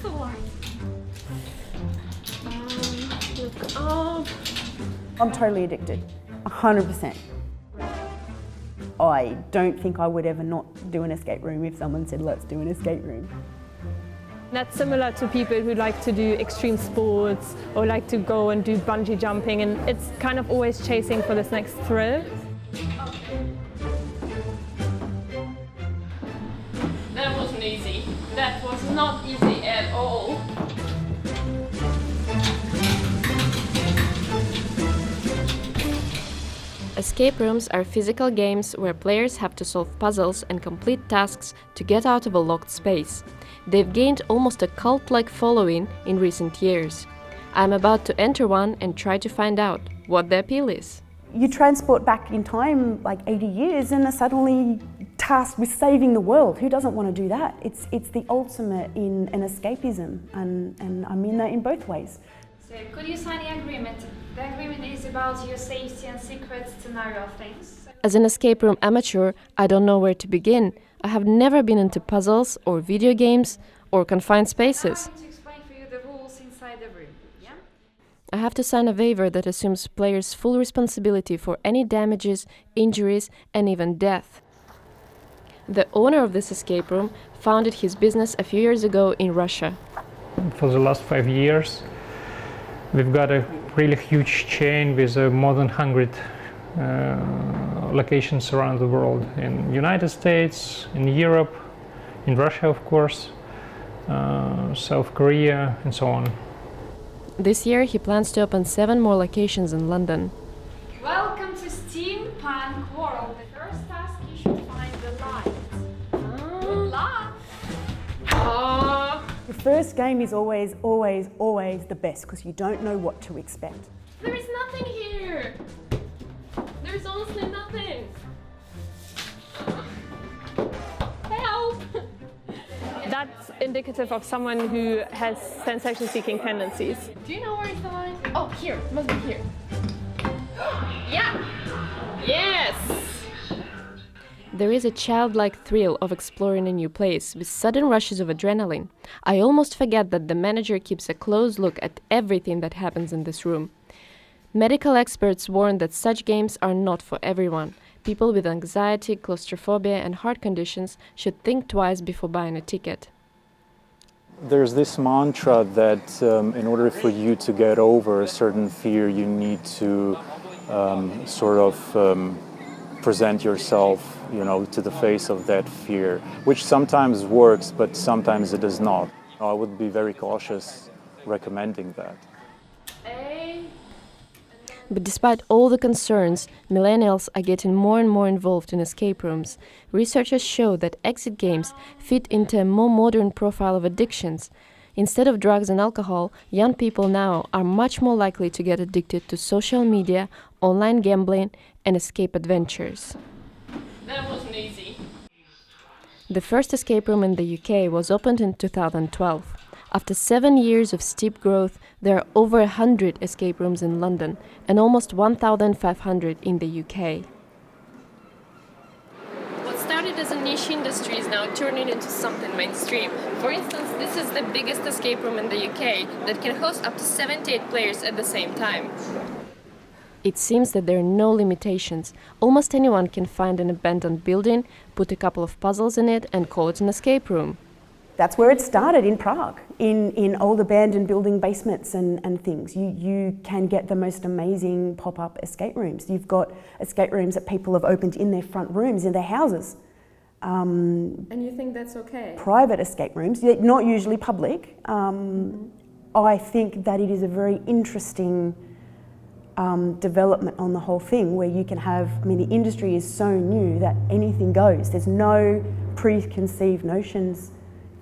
the light? Look up. I'm totally addicted, 100%. I don't think I would ever not do an escape room if someone said, let's do an escape room. That's similar to people who like to do extreme sports or like to go and do bungee jumping, and it's kind of always chasing for this next thrill. That wasn't easy. That was not easy at all. Escape rooms are physical games where players have to solve puzzles and complete tasks to get out of a locked space. They've gained almost a cult-like following in recent years. I'm about to enter one and try to find out what the appeal is. You transport back in time like 80 years and are suddenly tasked with saving the world. Who doesn't want to do that? It's the ultimate in an escapism, and I mean that in both ways. So could you sign the agreement? The agreement is about your safety and secret scenario things. As an escape room amateur, I don't know where to begin. I have never been into puzzles or video games or confined spaces. I'm going to explain for you the rules inside the room, yeah? I have to sign a waiver that assumes players' full responsibility for any damages, injuries, and even death. The owner of this escape room founded his business a few years ago in Russia. For the last 5 years, we've got a really huge chain with more than 100 locations around the world, in United States, in Europe, in Russia, of course, South Korea, and so on. This year, he plans to open 7 more locations in London. Welcome to Steampunk World. The first task, you should find the light. Good luck! The first game is always the best because you don't know what to expect. There is nothing here! There's honestly nothing! Help! That's indicative of someone who has sensation-seeking tendencies. Do you know where is the light? Oh, here. Must be here. Yeah! Yes! There is a childlike thrill of exploring a new place with sudden rushes of adrenaline. I almost forget that the manager keeps a close look at everything that happens in this room. Medical experts warn that such games are not for everyone. People with anxiety, claustrophobia, and heart conditions should think twice before buying a ticket. There's this mantra that in order for you to get over a certain fear, you need to present yourself, to the face of that fear, which sometimes works, but sometimes it does not. I would be very cautious recommending that. But despite all the concerns, millennials are getting more and more involved in escape rooms. Researchers show that exit games fit into a more modern profile of addictions. Instead of drugs and alcohol, young people now are much more likely to get addicted to social media, online gambling, and escape adventures. That wasn't easy. The first escape room in the UK was opened in 2012. After 7 years of steep growth, there are over 100 escape rooms in London and almost 1,500 in the UK. What started as a niche industry is now turning into something mainstream. For instance, this is the biggest escape room in the UK that can host up to 78 players at the same time. It seems that there are no limitations. Almost anyone can find an abandoned building, put a couple of puzzles in it, and call it an escape room. That's where it started, in Prague, in old abandoned building basements and things. You can get the most amazing pop-up escape rooms. You've got escape rooms that people have opened in their front rooms, in their houses. And you think that's okay? Private escape rooms, not usually public. I think that it is a very interesting development on the whole thing, where you can have, the industry is so new that anything goes. There's no preconceived notions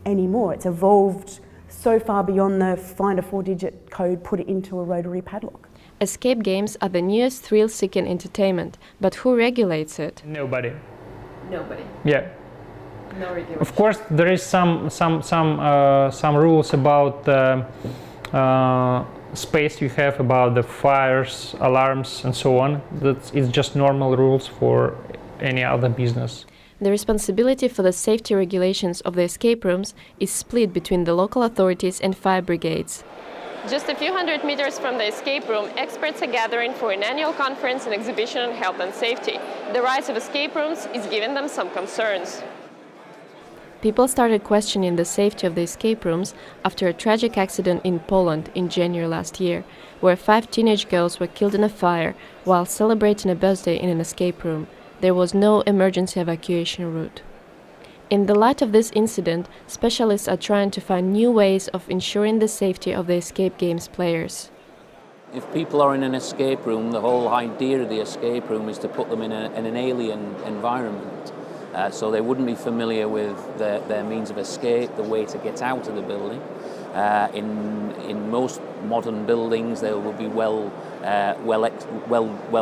anymore. It's evolved so far beyond the find a 4-digit code, put it into a rotary padlock. Escape games are the newest thrill-seeking entertainment, but who regulates it? Nobody. Nobody. Yeah. No regulation. Of course, there is some rules about space you have, about the fires, alarms, and so on. That is just normal rules for any other business. The responsibility for the safety regulations of the escape rooms is split between the local authorities and fire brigades. Just a few hundred meters from the escape room, experts are gathering for an annual conference and exhibition on health and safety. The rise of escape rooms is giving them some concerns. People started questioning the safety of the escape rooms after a tragic accident in Poland in January last year, where 5 teenage girls were killed in a fire while celebrating a birthday in an escape room. There was no emergency evacuation route. In the light of this incident, specialists are trying to find new ways of ensuring the safety of the escape games players. If people are in an escape room, the whole idea of the escape room is to put them in an alien environment. So they wouldn't be familiar with their means of escape, the way to get out of the building. In most modern buildings, there will be well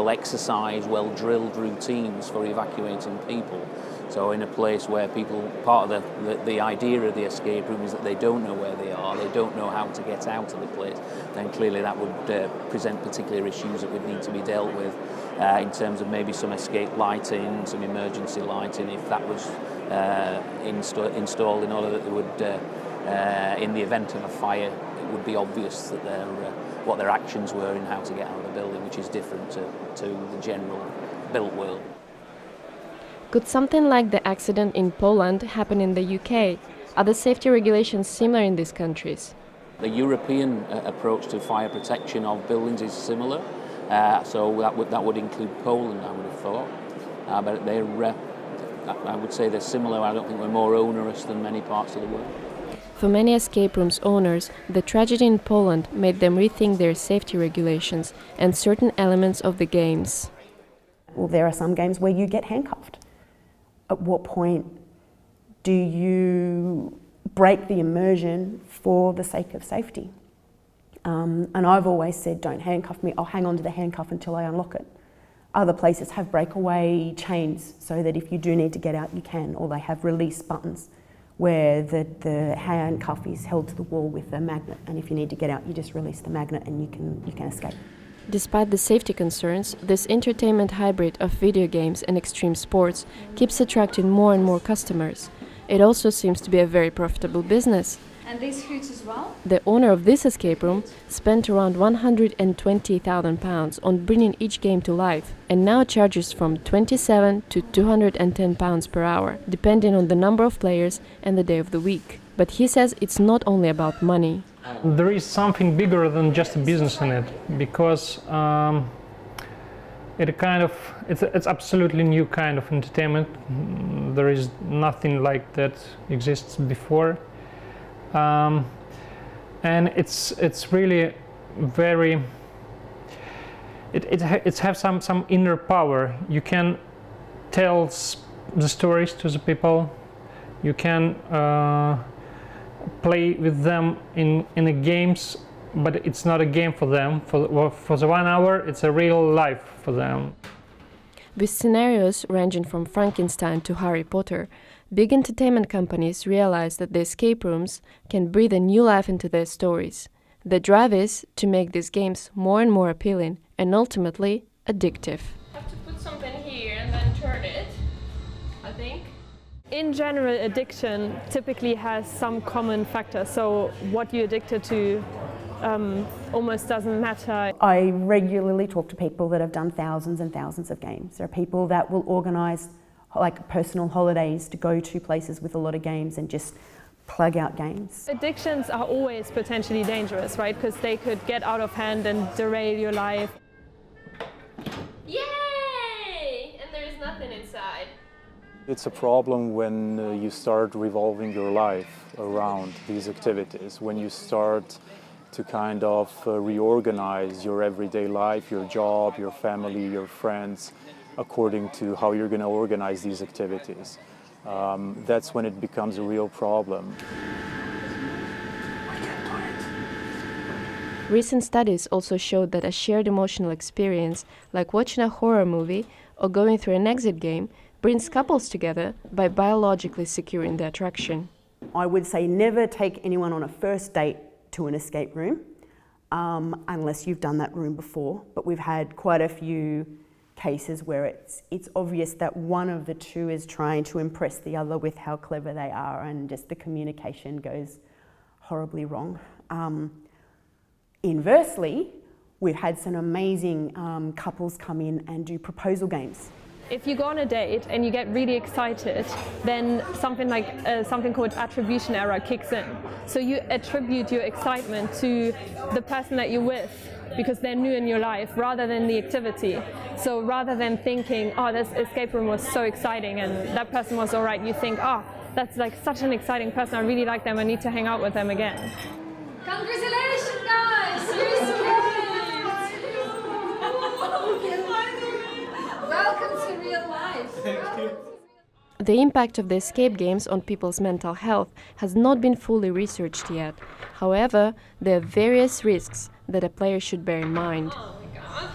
exercised, well drilled routines for evacuating people. So in a place where people, part of the idea of the escape room is that they don't know where they are, they don't know how to get out of the place, then clearly that would present particular issues that would need to be dealt with in terms of maybe some escape lighting, some emergency lighting, if that was installed in order that they would, in the event of a fire, it would be obvious that what their actions were and how to get out of the building, which is different to the general built world. Could something like the accident in Poland happen in the UK? Are the safety regulations similar in these countries? The European approach to fire protection of buildings is similar, so that would include Poland, I would have thought. But I would say they're similar. I don't think we're more onerous than many parts of the world. For many escape rooms owners, the tragedy in Poland made them rethink their safety regulations and certain elements of the games. Well, there are some games where you get handcuffed. At what point do you break the immersion for the sake of safety? And I've always said, don't handcuff me, I'll hang on to the handcuff until I unlock it. Other places have breakaway chains so that if you do need to get out, you can, or they have release buttons where the handcuff is held to the wall with a magnet, and if you need to get out, you just release the magnet and you can escape. Despite the safety concerns, this entertainment hybrid of video games and extreme sports keeps attracting more and more customers. It also seems to be a very profitable business. And these huts as well? The owner of this escape room spent around £120,000 on bringing each game to life and now charges from £27 to £210 per hour, depending on the number of players and the day of the week. But he says it's not only about money. There is something bigger than just a business in it, because it's absolutely new kind of entertainment. There is nothing like that exists before, and it's really very. It has some inner power. You can tell the stories to the people. You can play with them in the games, but it's not a game for them. For the 1 hour, it's a real life for them. With scenarios ranging from Frankenstein to Harry Potter, big entertainment companies realize that the escape rooms can breathe a new life into their stories. The drive is to make these games more and more appealing and ultimately addictive. I have to put something here and then turn it, I think. In general, addiction typically has some common factor, so what you're addicted to almost doesn't matter. I regularly talk to people that have done thousands and thousands of games. There are people that will organise like personal holidays to go to places with a lot of games and just plug out games. Addictions are always potentially dangerous, right? Because they could get out of hand and derail your life. Yay! And there is nothing inside. It's a problem when you start revolving your life around these activities, when you start to kind of reorganize your everyday life, your job, your family, your friends, according to how you're going to organize these activities. That's when it becomes a real problem. Recent studies also showed that a shared emotional experience, like watching a horror movie or going through an exit game, brings couples together by biologically securing the attraction. I would say never take anyone on a first date to an escape room unless you've done that room before, but we've had quite a few cases where it's obvious that one of the two is trying to impress the other with how clever they are, and just the communication goes horribly wrong. Inversely, we've had some amazing couples come in and do proposal games. If you go on a date and you get really excited, then something called attribution error kicks in. So you attribute your excitement to the person that you're with because they're new in your life rather than the activity. So rather than thinking, oh, this escape room was so exciting and that person was all right, you think, oh, that's like such an exciting person, I really like them, I need to hang out with them again. Congratulations, guys! You're great! Welcome to real life. The impact of the escape games on people's mental health has not been fully researched yet. However, there are various risks that a player should bear in mind. Oh my god,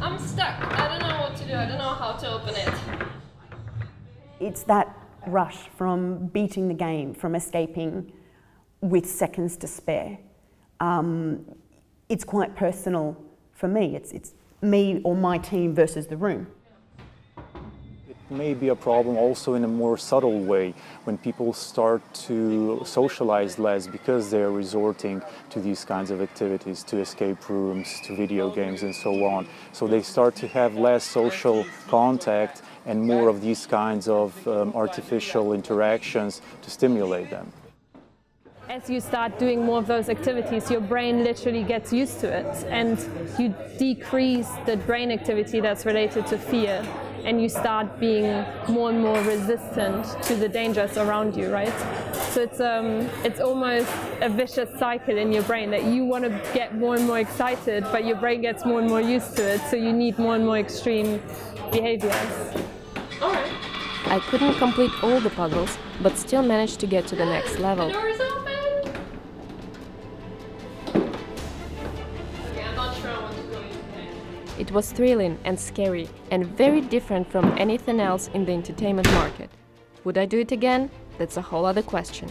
I'm stuck, I don't know what to do, I don't know how to open it. It's that rush from beating the game, from escaping with seconds to spare. It's quite personal for me. It's me or my team versus the room. It may be a problem also in a more subtle way when people start to socialize less because they're resorting to these kinds of activities, to escape rooms, to video games and so on. So they start to have less social contact and more of these kinds of artificial interactions to stimulate them. As you start doing more of those activities, your brain literally gets used to it, and you decrease the brain activity that's related to fear, and you start being more and more resistant to the dangers around you, right? So it's almost a vicious cycle in your brain that you want to get more and more excited, but your brain gets more and more used to it, so you need more and more extreme behaviors. All right. I couldn't complete all the puzzles, but still managed to get to the next level. The door is open! Okay, I'm not sure I want to go in. It was thrilling and scary, and very different from anything else in the entertainment market. Would I do it again? That's a whole other question.